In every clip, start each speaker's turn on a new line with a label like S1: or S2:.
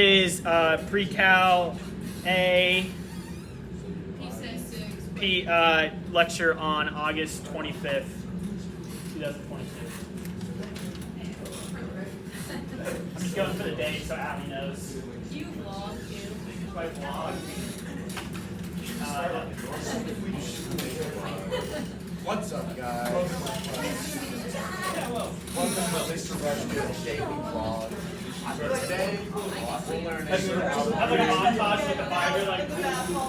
S1: Is Precal A lecture on August 25th, 2022. I'm just going for the date so Abby knows.
S2: Do you vlog too?
S1: I vlog.
S3: What's up, guys? Welcome to Mr. Rush's daily vlog. Today, we'll learn
S1: I have like a montage with the Bible,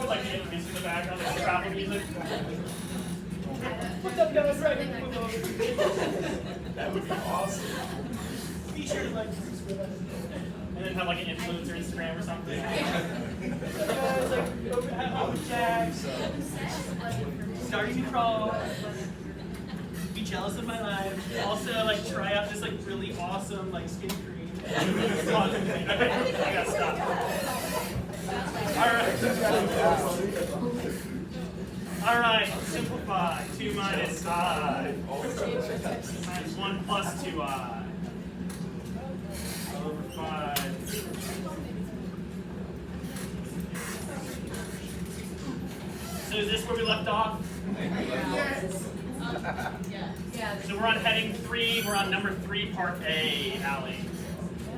S1: like the music in the background, like travel music. What's up, guys? Right.
S3: That would be awesome.
S1: Be sure to like subscribe. And then have like an influencer Instagram or something. Starting to crawl. Be jealous of my life. Also, like try out this like really awesome like skin cream. Okay, I gotta stop. All right, simplify. 2 minus I. Minus 1 plus 2I. Over 5. So is this where we left off?
S2: Yes. Yeah.
S1: So we're on heading 3. We're on number 3, part A, Allie.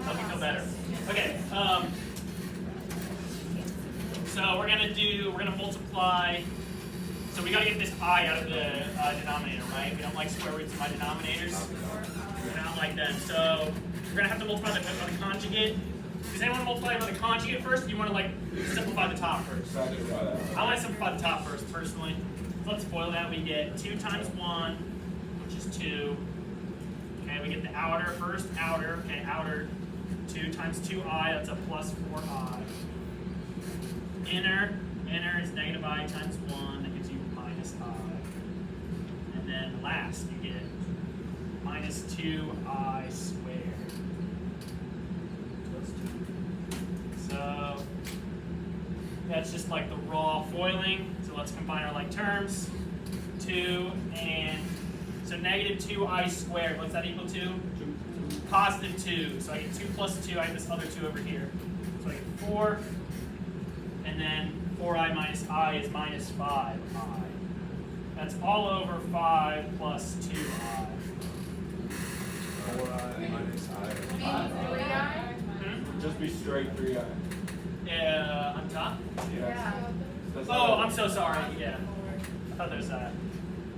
S1: Hope you feel better. Okay. So we're gonna multiply. So we gotta get this I out of the denominator, right? We don't like square roots in my denominators. We don't like them. So we're gonna have to multiply by the conjugate. Does anyone multiply by the conjugate first? Or do you want to like simplify the top first? I want to simplify the top first, personally. So let's FOIL that. We get 2 times 1, which is 2. Okay, we get the outer first, outer. Okay, outer 2 times 2I, that's a plus 4I. Inner is negative I times 1, that gives you minus I. And then last, you get minus 2I squared. So that's just like the raw foiling. So let's combine our like terms. 2 and so negative 2I squared, what's that equal to? Positive 2. So I get 2 plus 2, I have this other 2 over here. So I get 4. And then 4I minus I is minus 5I. That's all over 5 plus 2I.
S3: 4I minus I. Just be straight 3I.
S1: Yeah, on top?
S3: Yeah.
S1: Oh, I'm so sorry. Yeah. I thought there was that.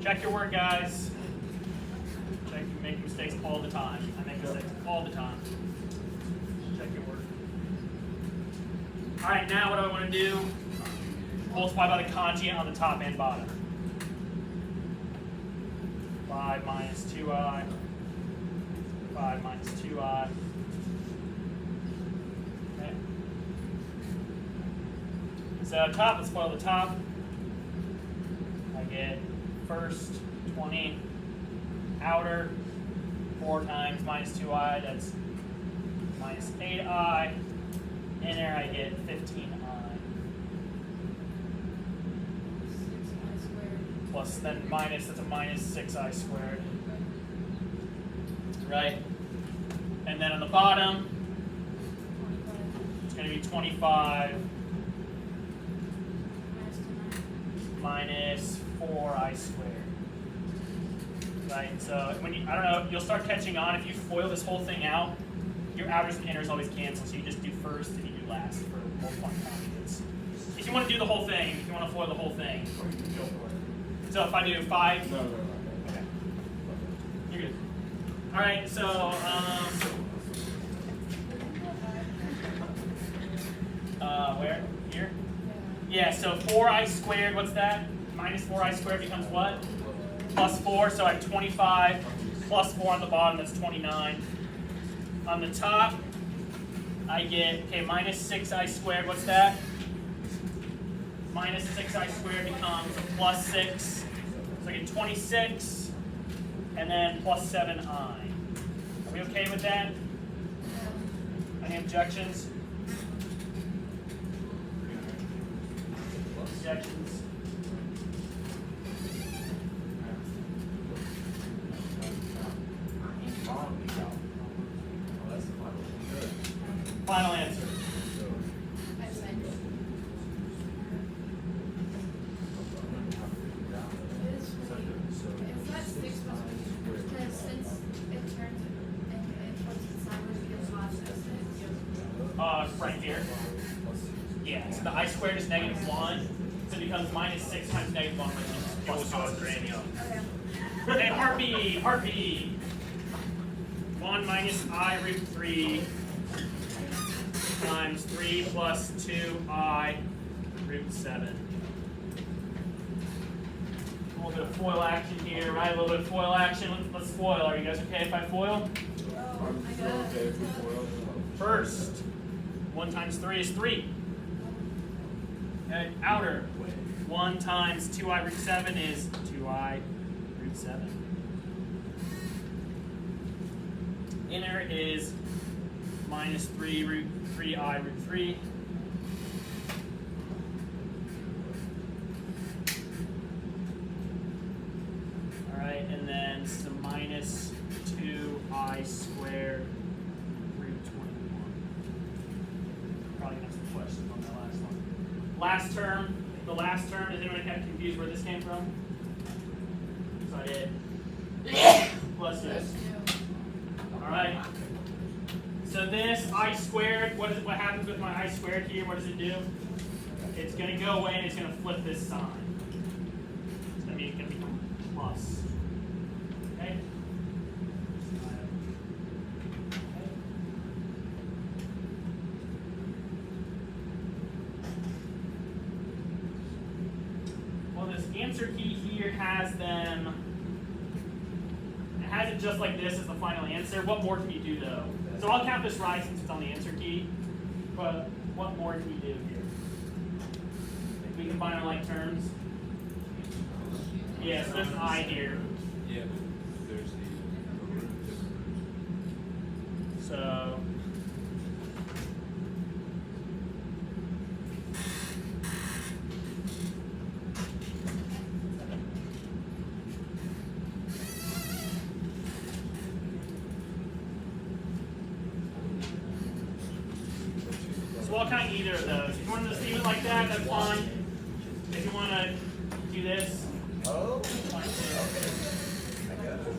S1: Check your work, guys. Check, you make mistakes all the time. I make mistakes all the time. Check your work. All right, now what do I want to do? Multiply by the conjugate on the top and bottom. 5 minus 2I. 5 minus 2I. Okay. So top, let's FOIL the top. I get first 20. Outer 4 times minus 2I, that's minus 8I. Inner I get 15I. Plus then minus, that's a minus 6I squared. Right? And then on the bottom, it's going to be 25 minus 4I squared. Right? So when you, I don't know, you'll start catching on if you FOIL this whole thing out, your outers and inners always cancel, so you just do first and you do last for multiplying conjugates. If you want to do the whole thing, if you want to FOIL the whole thing, go for it. So if I do 5,
S3: No.
S1: okay, you're good. All right, so where? Here? Yeah, so 4I squared, what's that? Minus 4I squared becomes what? Plus 4, so I have 25, plus 4 on the bottom, that's 29. On the top, I get, okay, minus 6I squared, what's that? Minus 6I squared becomes plus 6, so I get 26, and then plus 7I. Are we okay with that? Any objections? Objections? Final answer. right here. Yeah, so the I squared is -1, so it becomes -6 times -1, which is plus cos. Okay, part B. 1 minus I root 3 times 3 plus 2I root 7. A little bit of FOIL action here, right? A little bit of FOIL action. Let's FOIL. Are you guys okay if I FOIL? First, 1 times 3 is 3. Okay, outer. 1 times 2I root 7 is 2I root 7. Inner is minus 3I root 3. Alright, and then some minus 2I squared root 21. Probably gonna have some questions on that last one. Last term, the last term, is anyone kind of confused where this came from? So I did plus this. Alright. So this I squared, what happens with my I squared here? What does it do? It's going to go away and it's going to flip this sign. So that means it's going to become plus. Okay? Well, this answer key here has them. It has it just like this as the final answer. What more can you do though? So I'll count this right since it's on the answer key. But what more can you do here? If we combine our like terms. Yeah, so there's I here.
S4: Yeah, but there's the root.
S1: So I'll count either of those. If you want to leave it like that, that's fine. If you want to do this,
S3: Oh,
S1: fine too.
S3: okay. I got it.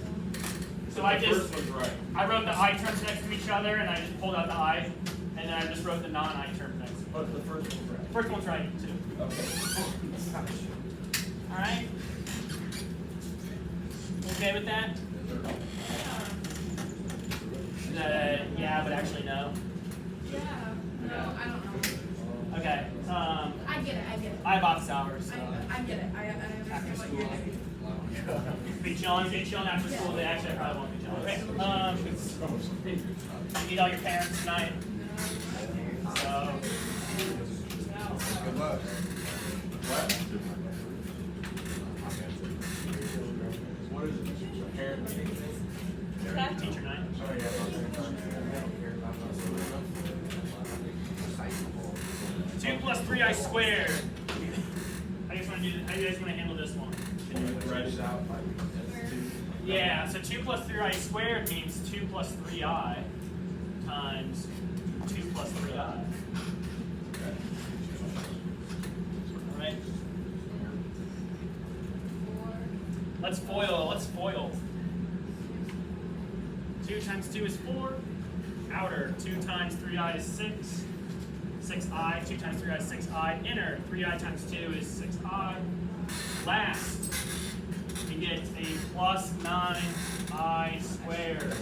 S1: So
S4: The first one's right.
S1: I wrote the I terms next to each other, and I just pulled out the I, and then I just wrote the non-I terms next to each other.
S4: But the first one's right.
S1: First one's right too.
S4: Okay.
S1: All right. Okay with that? Yeah, but actually no.
S2: Yeah. No, I don't know.
S1: Okay.
S2: I get it.
S1: I have office hours.
S2: I get it. I understand what you're doing.
S1: Be chilling after school. They actually probably won't be chilling. Okay. You meet all your parents tonight. So.
S3: Good luck. What?
S4: What is it? Parent meeting?
S1: Teacher night.
S3: Oh, yeah.
S1: 2 plus 3I squared. How do you guys want to handle this one?
S4: Can you write it out like
S1: Yeah, so 2 plus 3I squared means 2 plus 3I times 2 plus 3I. Alright? Let's FOIL. 2 times 2 is 4. Outer, 2 times 3I is 6. 6I, 2 times 3I is 6I. Inner, 3I times 2 is 6I. Last, we get a plus 9I squared.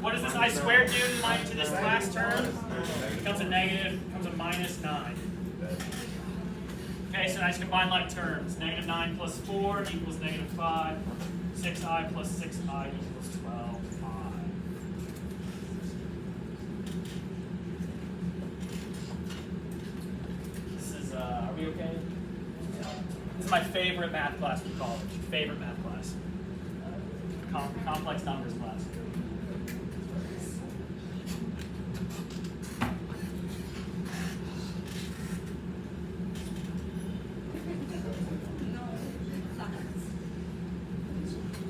S1: What does this I squared do to this last term? It becomes a negative, becomes a minus 9. Okay, so now just combine like terms. Negative 9 plus 4 equals negative 5. 6I plus 6I equals 12I. Are we okay? This is my favorite math class from college. Favorite math class. Complex numbers class.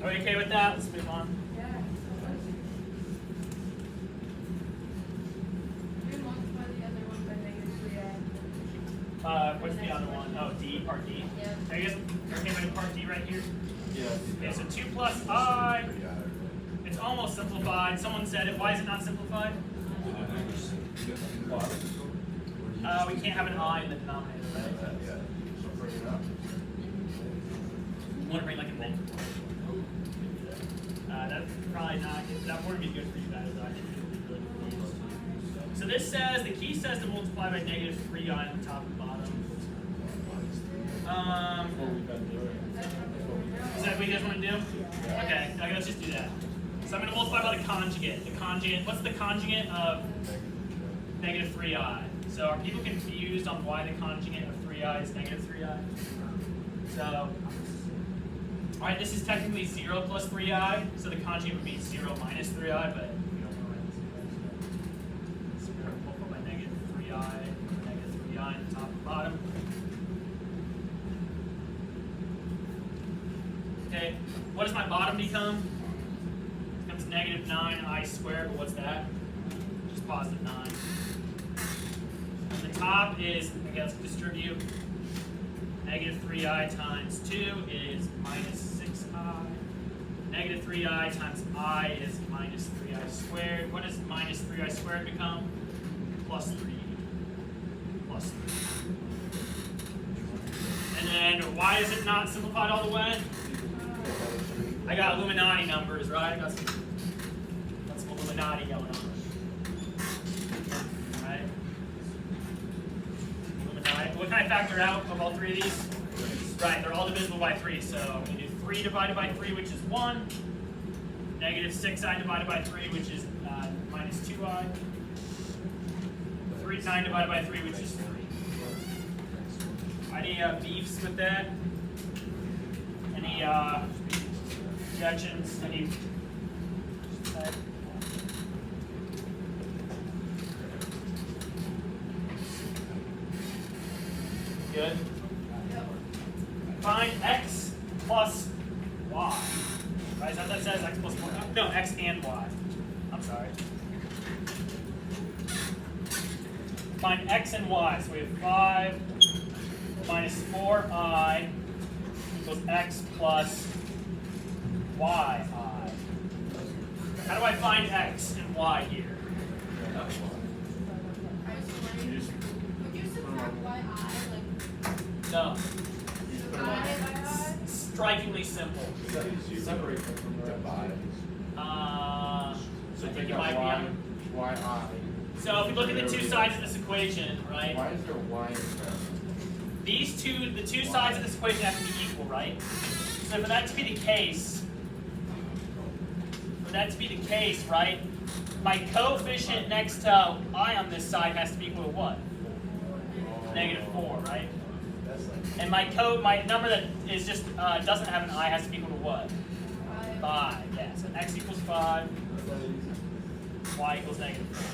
S1: Are we okay with that? Let's move on. What's the other one? Oh, D, part D.
S2: Yeah.
S1: Are you guys okay with part D right here?
S4: yes.
S1: Okay, so 2 plus I. It's almost simplified. Someone said it. Why is it not simplified? we can't have an I in the denominator, right?
S4: Yeah. So bring it up.
S1: You want to bring like a multiple. That's probably not, that wouldn't be good for you guys. I think you'll be really confused. So this says, the key says to multiply by negative 3i on the top and bottom. Is that what you guys want to do? Okay, okay, let's just do that. So I'm going to multiply by the conjugate. The conjugate, what's the conjugate of negative 3i? So are people confused on why the conjugate of 3i is negative 3i? So, alright, this is technically 0 plus 3i, so the conjugate would be 0 minus 3i, but we don't know where this is. So we're going to multiply by negative 3i on the top and bottom. Okay, what does my bottom become? It becomes negative 9i squared, but what's that? Just positive 9. And the top is, okay, let's distribute. Negative 3i times 2 is minus 6i. Negative 3i times I is minus 3i squared. What does minus 3i squared become? Plus 3. Plus 3. And then why is it not simplified all the way? I got Illuminati numbers, right? I got some Illuminati going on. Alright? Illuminati. What can I factor out of all three of these? Right, they're all divisible by 3. So I'm going to do 3 divided by 3, which is 1. Negative 6i divided by 3, which is minus 2i. 9 divided by 3, which is 3. Any beefs with that? Any objections? Any? Good. Find x plus y. Right? Is that what that says? X plus y? No, x and y. I'm sorry. Find x and y. So we have 5 minus 4i equals x plus yi. How do I find x and y here?
S2: Would you subtract y I?
S1: No.
S2: Like, I by I?
S1: Strikingly simple.
S4: Separate them from the divide.
S1: I
S4: So
S1: think
S4: take
S1: it
S4: out
S1: might
S4: y,
S1: be.
S4: yi.
S1: So if you look at the two sides of this equation, right?
S4: Why is there y in there?
S1: These two, the two sides of this equation have to be equal, right? So for that to be the case, right? My coefficient next to I on this side has to be equal to what? Negative 4, right? And my number that is just doesn't have an I has to be equal to what? 5. Yeah. So x equals 5. Y equals negative 4.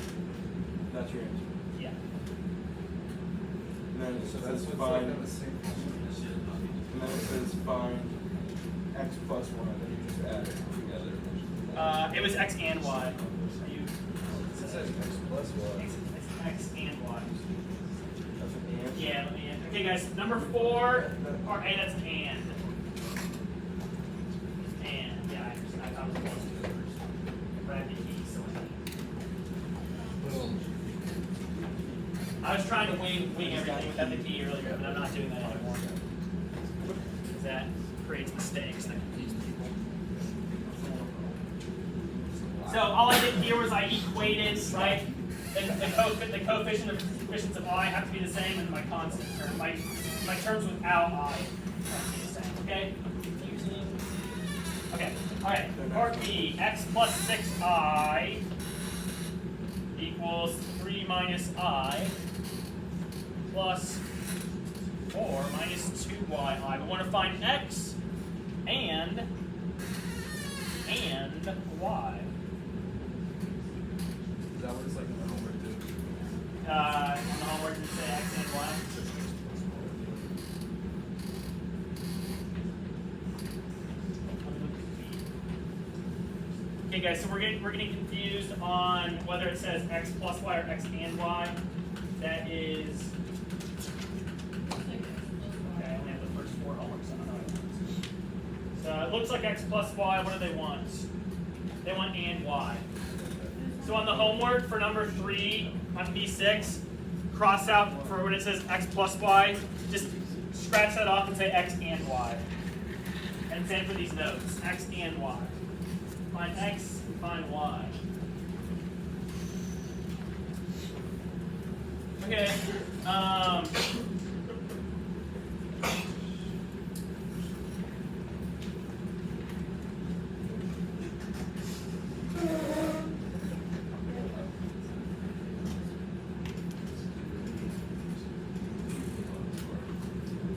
S4: That's your answer.
S1: Yeah.
S4: And then it says find, and then it says find x plus 1, then you just add it together.
S1: It was x and y. Are you?
S3: It says x plus y.
S1: It's x and y.
S4: That's an and.
S1: Yeah. Let me. Okay, guys. Number 4, part A. That's an and. And yeah, I thought it was one. Grab the key, so I was trying to wing everything without the key earlier, but I'm not doing that anymore. Because that creates mistakes that confuse people. So all I did here was I equated, right? The coefficients of I have to be the same, and my constant term, my terms without I have to be the same. Okay? Confusing. Okay. All right. Part B: x plus 6i equals 3 minus I plus 4 minus 2yi. We want to find x and y.
S3: Is that what it's like in the homework too?
S1: On the homework, did it say x and y? Okay, guys, so we're getting confused on whether it says x plus y or x and y. That is. Okay, I only have the first 4 homeworks. I don't know. So it looks like x plus y. What do they want? They want and y. So on the homework for number 3 on B6, cross out for when it says x plus y, just scratch that off and say x and y. And same for these notes, x and y. Find x, find y. Okay.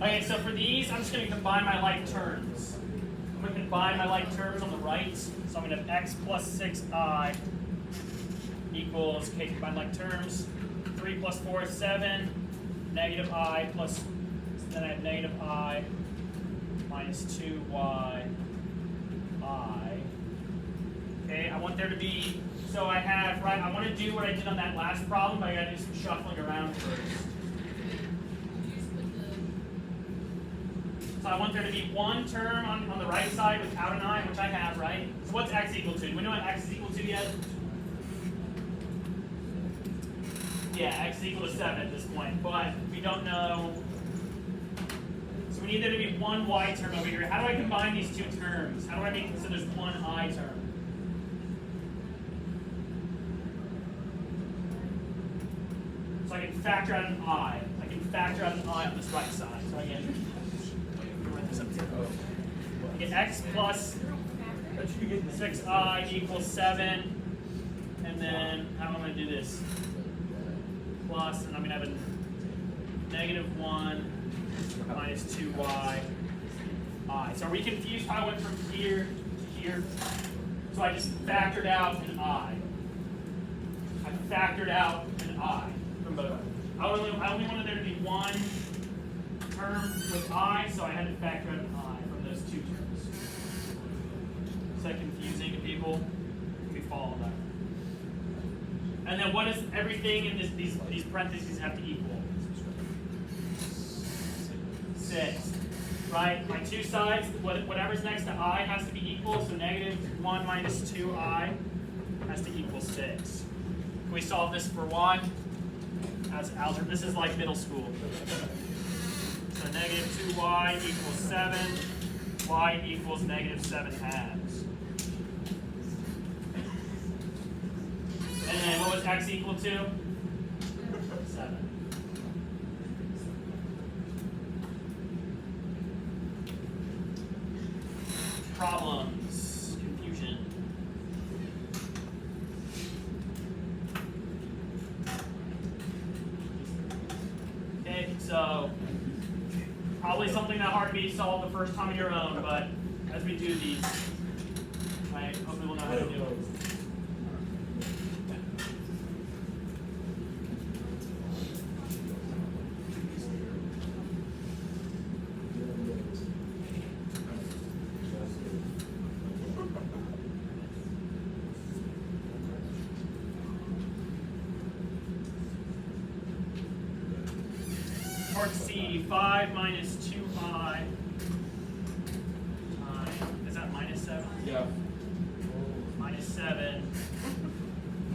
S1: Okay, so for these, I'm just going to combine my like terms. I'm going to combine my like terms on the right. So I'm going to have x plus 6i equals, okay, combine like terms. 3 plus 4 is 7. Negative I plus, then I have negative I minus 2y I. Okay, I want there to be, so I have, right, I want to do what I did on that last problem, but I got to do some shuffling around first. So I want there to be one term on the right side without an I, which I have, right? So what's x equal to? Do we know what x is equal to yet? Yeah, x is equal to 7 at this point, but we don't know. So we need there to be one y term over here. How do I combine these two terms? How do I make it so there's one I term? So I can factor out an I. I can factor out an I on this right side. So I get x plus 6i equals 7, and then how am I going to do this? Plus, and I'm going to have a negative 1 minus 2y I. So are we confused how I went from here to here? So I just factored out an I. I factored out an I from both. I only wanted there to be one term with I, so I had to factor out an I from those two terms. Is that confusing to people? Can we follow that? And then what does everything in these parentheses have to equal? 6. Right? My two sides, whatever's next to I has to be equal, so negative 1 minus 2i has to equal 6. Can we solve this for y? As algebra, this is like middle school. So negative 2y equals 7, y equals negative 7 halves. And then what was x equal to? 7. Problems, confusion. Okay, so probably something not hard to be solved the first time on your own, but as we do these, right, hopefully we'll know how to do it. Part C, 5 minus 2i. Is that minus 7?
S4: Yeah.
S1: Minus 7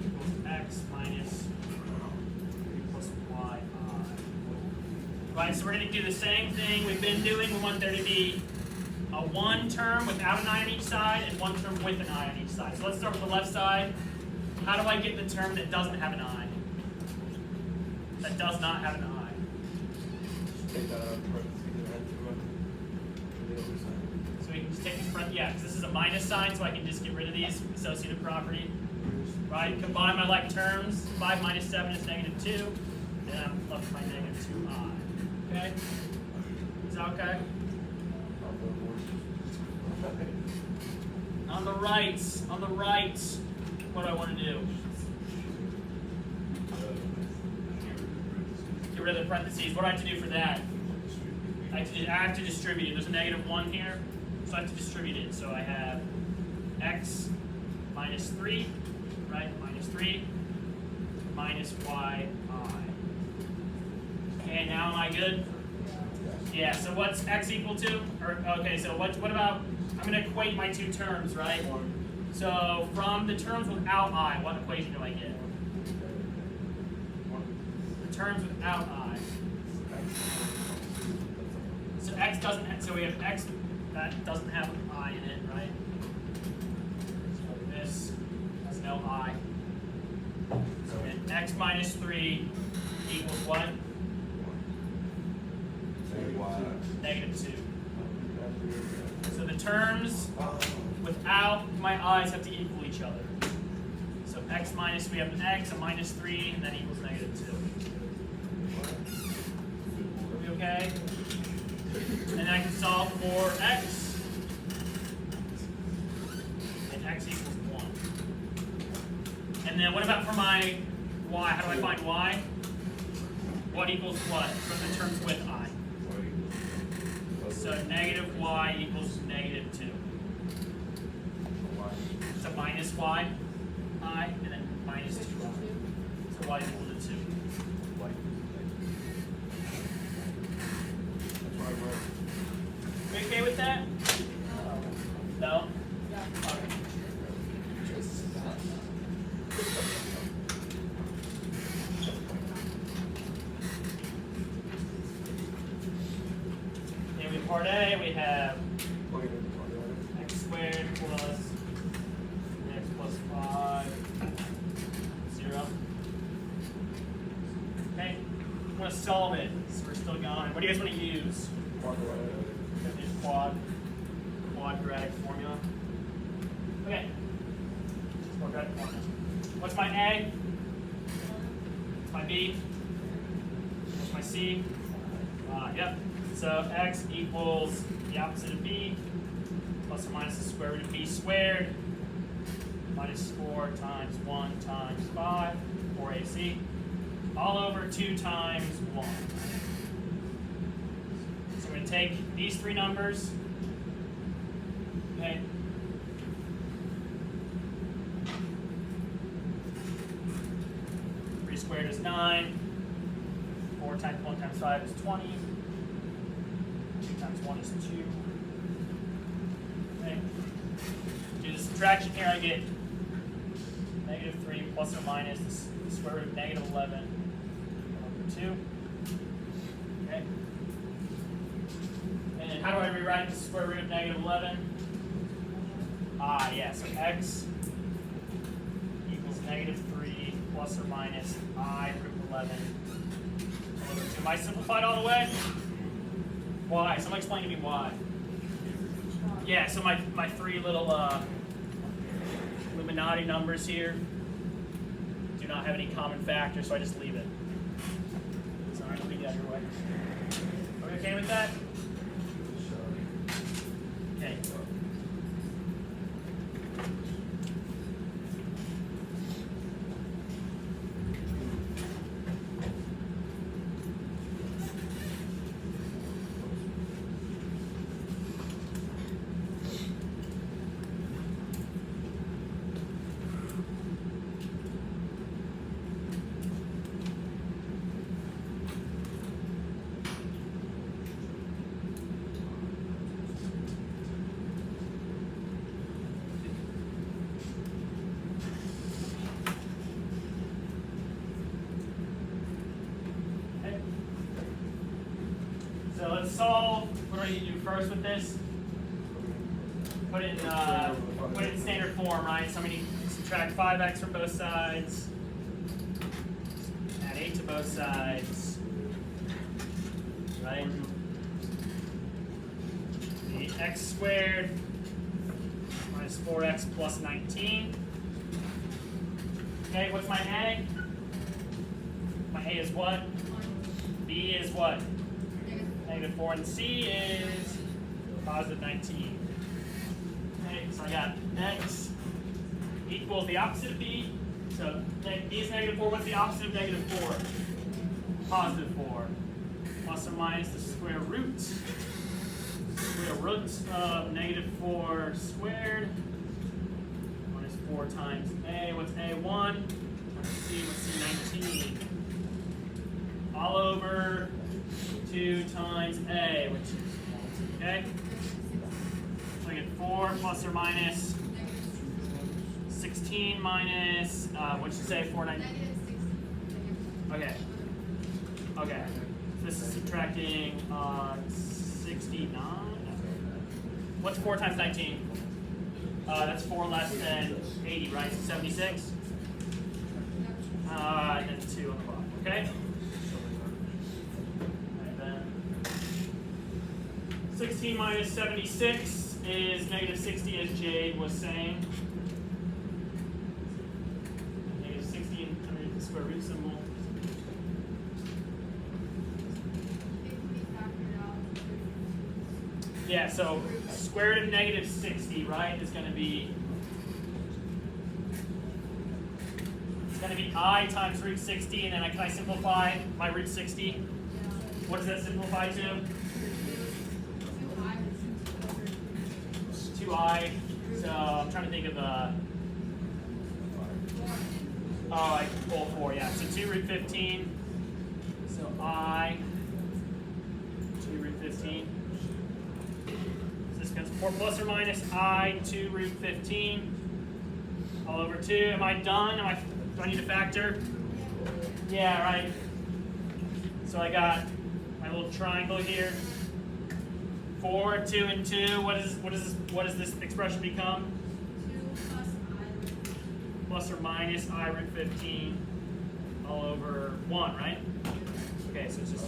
S1: equals x minus 3 plus y I. Right, so we're going to do the same thing we've been doing. We want there to be a one term without an I on each side and one term with an I on each side. So let's start with the left side. How do I get the term that doesn't have an I? That does not have an I.
S4: Take that out of parentheses and add to the other side.
S1: So we can just take this front, yeah, because this is a minus sign, so I can just get rid of these associative property. Right? Combine my like terms. 5 minus 7 is negative 2. And I'm left with my negative 2i. Okay? Is that okay? On the right, what do I want to do? Get rid of the parentheses. What do I have to do for that? I have to distribute it. There's a negative 1 here, so I have to distribute it. So I have x minus 3, right? Minus 3 minus y I. Okay, now am I good? Yeah, so what's x equal to? Okay, so what about, I'm going to equate my two terms, right? So from the terms without I, what equation do I get? The terms without I. So x doesn't have, so we have x that doesn't have an I in it, right? So this has no I. So then x minus 3 equals what? Negative 2. So the terms without my i's have to equal each other. So x minus, we have an x, a minus 3, and then equals negative 2. Are we okay? And I can solve for x. And x equals 1. And then what about for my y? How do I find y? What equals what from the terms with I? So negative y equals negative 2. So minus y, I, and then minus 2y. So y is equal to 2. You okay with that? No? Okay. Then we have part A, we have x squared plus x plus 5, 0. Okay, I'm going to solve it, so we're still going. What do you guys want to use? Quadratic formula. Okay. Quadratic formula. What's my A? What's my B? What's my C? Yep. So x equals the opposite of b, plus or minus the square root of b squared, minus 4 times 1 times 5, 4ac, all over 2 times 1. So we're going to take these three numbers, okay, squared is 9, 4 times 1 times 5 is 20, 2 times 1 is 2. Okay. Do the subtraction here, I get negative 3 plus or minus the square root of negative 11 over 2. Okay. And how do I rewrite the square root of negative 11? Yeah, so x equals negative 3 plus or minus I root 11 over 2. Am I simplified all the way? Why? Someone explain to me why. Yeah, so my three little Illuminati numbers here do not have any common factors, so I just leave it. Sorry, let me get your way. Are we okay with that? Okay. So let's solve. What do you do first with this? Put it in standard form, right? So I'm going to subtract 5x from both sides. Add 8 to both sides. Right? The x squared minus 4x plus 19. Okay, what's my A? My A is what? B is what? Negative 4, and C is positive 19. Okay, so I got x equals the opposite of B. So B is negative 4. What's the opposite of negative 4? Positive 4. Plus or minus the square root. Square root of negative 4 squared. Minus 4 times A. What's A1? Times C. What's C19? All over 2 times A, which is 1, okay? So I get 4 plus or minus 16 minus, what'd you say, 4, 9? Okay. Okay, so this is subtracting 69. What's 4 times 19? That's 4 less than 80, right? So 76. And then 2 on the bottom. Okay. And then 16 minus 76 is negative 60, as Jade was saying. Negative 60 and underneath the square root symbol. Yeah, so square root of negative 60, right, is going to be, it's going to be I times root 60, and then can I simplify my root 60? What does that simplify to? 2I. So I'm trying to think of I can pull 4, yeah. So 2 root 15. So I, 2 root 15. This becomes 4 plus or minus I 2 root 15 all over 2. Am I done? Do I need to factor? Yeah, right. So I got my little triangle here. 4, 2, and 2. What does this expression become?
S2: 2 plus I.
S1: Plus or minus I root 15 all over 1, right? Okay, so it's just.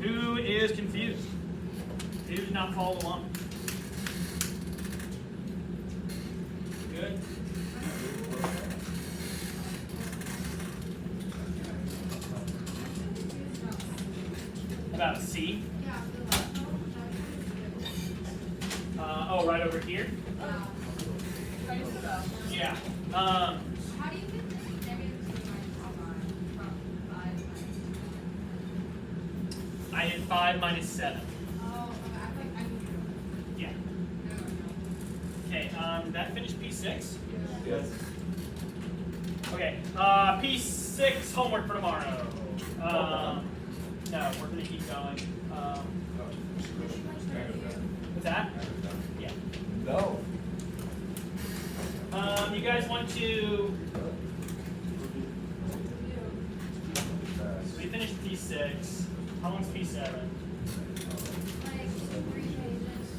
S1: Who is confused? Who did not follow along? Good? About C?
S2: Yeah, the left one.
S1: Oh, right over here? Yeah.
S2: How do you get this negative 2 minus from 5 minus?
S1: I did 5 minus 7.
S2: Oh, okay. I think I can do
S1: Yeah.
S2: it.
S1: Okay, did that finish P6?
S4: Yes.
S1: Okay, P6 homework for tomorrow. No, we're going to keep going. What's that? Yeah.
S4: No.
S1: You guys want to, we finished P6. How long's P7?
S2: Like 3 pages.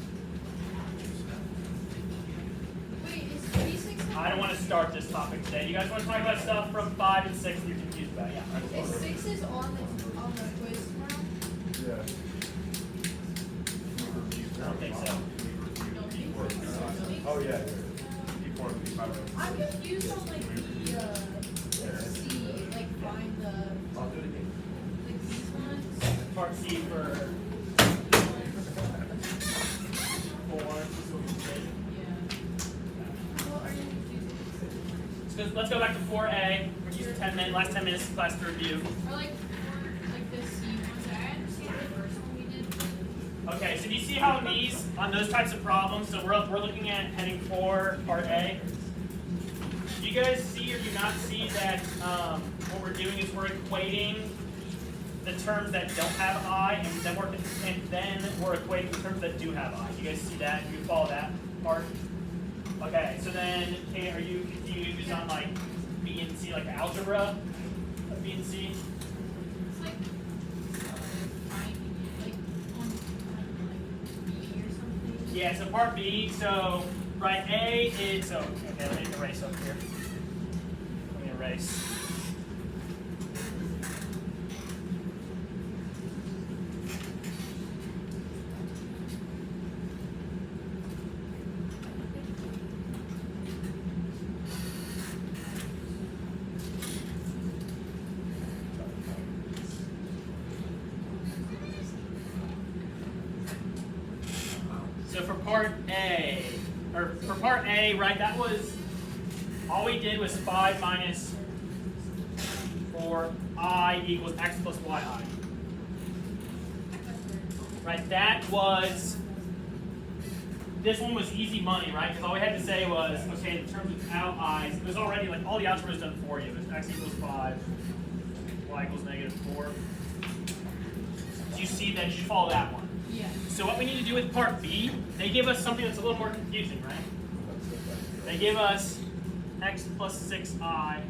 S2: Wait, is 3 6?
S1: I don't want to start this topic today. You guys want to talk about stuff from 5 and 6 you're confused about? Yeah.
S2: Is 6 is on the quiz tomorrow?
S4: Yeah.
S1: I don't think so.
S4: Oh yeah.
S2: I'm confused on like the C, like find the
S3: I'll do it again.
S2: like these ones.
S1: Part C for 4.
S2: Yeah. What are you confused?
S1: So let's go back to 4A. We're using last 10 minutes of class to review.
S2: Or like the C ones. I understand the first one we did.
S1: Okay, so do you see how on those types of problems, so we're looking at heading 4, part A. Do you guys see or do not see that what we're doing is we're equating the terms that don't have I, and then we're equating the terms that do have I. Do you guys see that? Do you follow that part? Okay, so then, Kate, are you confused on like B and C, like algebra of B and C?
S2: It's like finding it, like on like B or something.
S1: Yeah, so part B, so right A is, so, okay, let me erase up here. Let me erase. So for part A, right, that was, all we did was 5 minus 4I equals x plus yi. Right, that was, this one was easy money, right? Because all we had to say was, okay, in terms of i's, it was already, like, all the algebra is done for you. It was x equals 5, y equals negative 4. Did you see that? Did you follow that one?
S2: Yeah.
S1: So what we need to do with part B, they give us something that's a little more confusing, right? They give us x plus 6i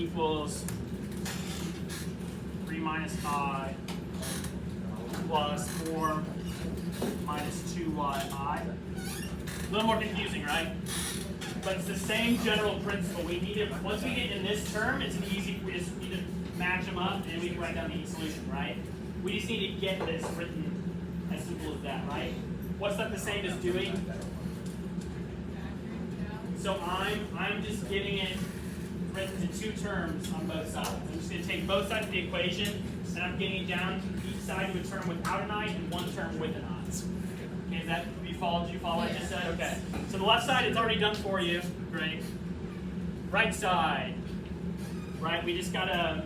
S1: equals 3 minus I plus 4 minus 2yi. A little more confusing, right? But it's the same general principle. We need to, once we get in this term, it's an easy, we just need to match them up and we can write down the solution, right? We just need to get this written as simple as that, right? What's that the same as doing? So I'm just getting it written to two terms on both sides. I'm just going to take both sides of the equation and I'm getting it down each side to a term without an I and one term with an I. Okay, is that, did you follow what I just said? Okay. So the left side, it's already done for you. Great. Right side. Right, we just gotta,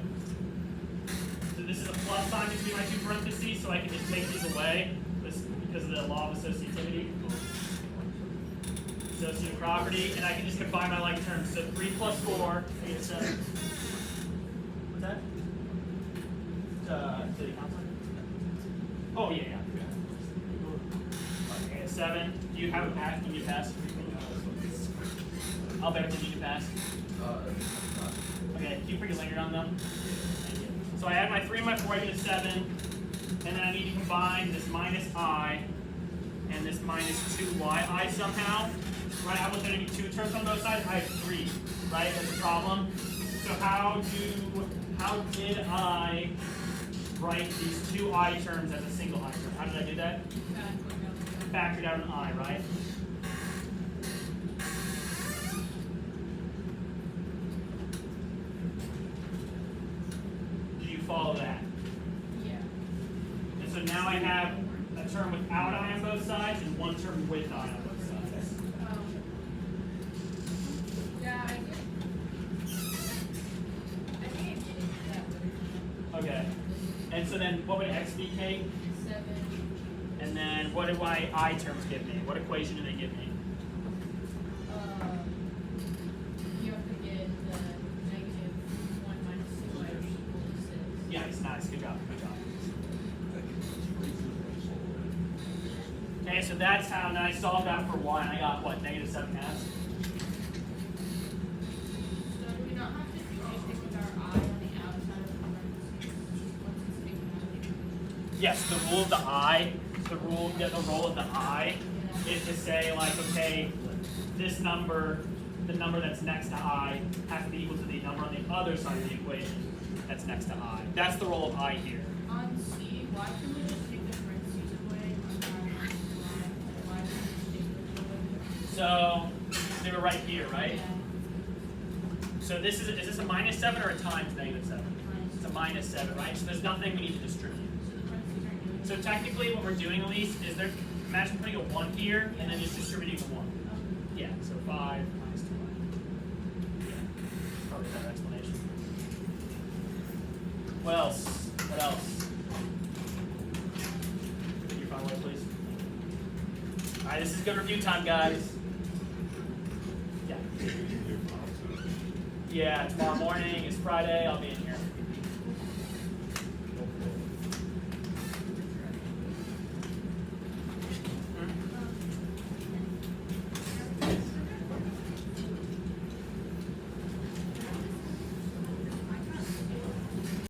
S1: so this is a plus sign between my two parentheses, so I can just take these away because of the law of associativity. Associative property, and I can just combine my like terms. So 3 plus 4, I get 7. What's that? City council? Oh, yeah. Okay, 7. Do you have a pass? Can you pass? I'll bet if you can pass. Okay, can you put your lanyard on them? Thank you. So I add my 3 and my 4, I get a 7. And then I need to combine this minus I and this minus 2yi somehow. Right, I was going to be 2 terms on both sides. I have 3, right? That's a problem. So how did I write these 2 I terms as a single I term? How did I do that? Factored out an I, right? Do you follow that?
S2: Yeah.
S1: And so now I have a term without I on both sides and one term with I on both sides.
S2: Yeah, I think I get it that way.
S1: Okay. And so then what would X be, Kate?
S2: 7.
S1: And then what do my I terms give me? What equation do they give me?
S2: You have to get the negative 1 minus 2y equals 6.
S1: Yeah, it's nice. Good job. Good job. Okay, so that's how, and I solved that for y, and I got what? Negative 7 halves?
S2: So do we not have to do anything with our I on the outside of the parentheses? Once it's taken out?
S1: Yes, the rule of the I, the role of the I is to say like, okay, this number, the number that's next to I has to be equal to the number on the other side of the equation that's next to I. That's the role of I here.
S2: On C, why can we just take the parentheses away? On y, why can we just take those away?
S1: So they were right here, right?
S2: Yeah.
S1: So this is this a minus 7 or a times negative 7?
S2: Minus.
S1: It's a minus 7, right? So there's nothing we need to distribute.
S2: So the parentheses aren't doing
S1: So technically what we're doing, Elise, is they're imagine putting a 1 here and then just distributing the 1. Yeah, so 5 minus 2. Yeah, probably a better explanation. What else? What else? Your final word, please. Alright, this is good review time, guys. Yeah. Yeah, tomorrow morning is Friday, I'll be in here.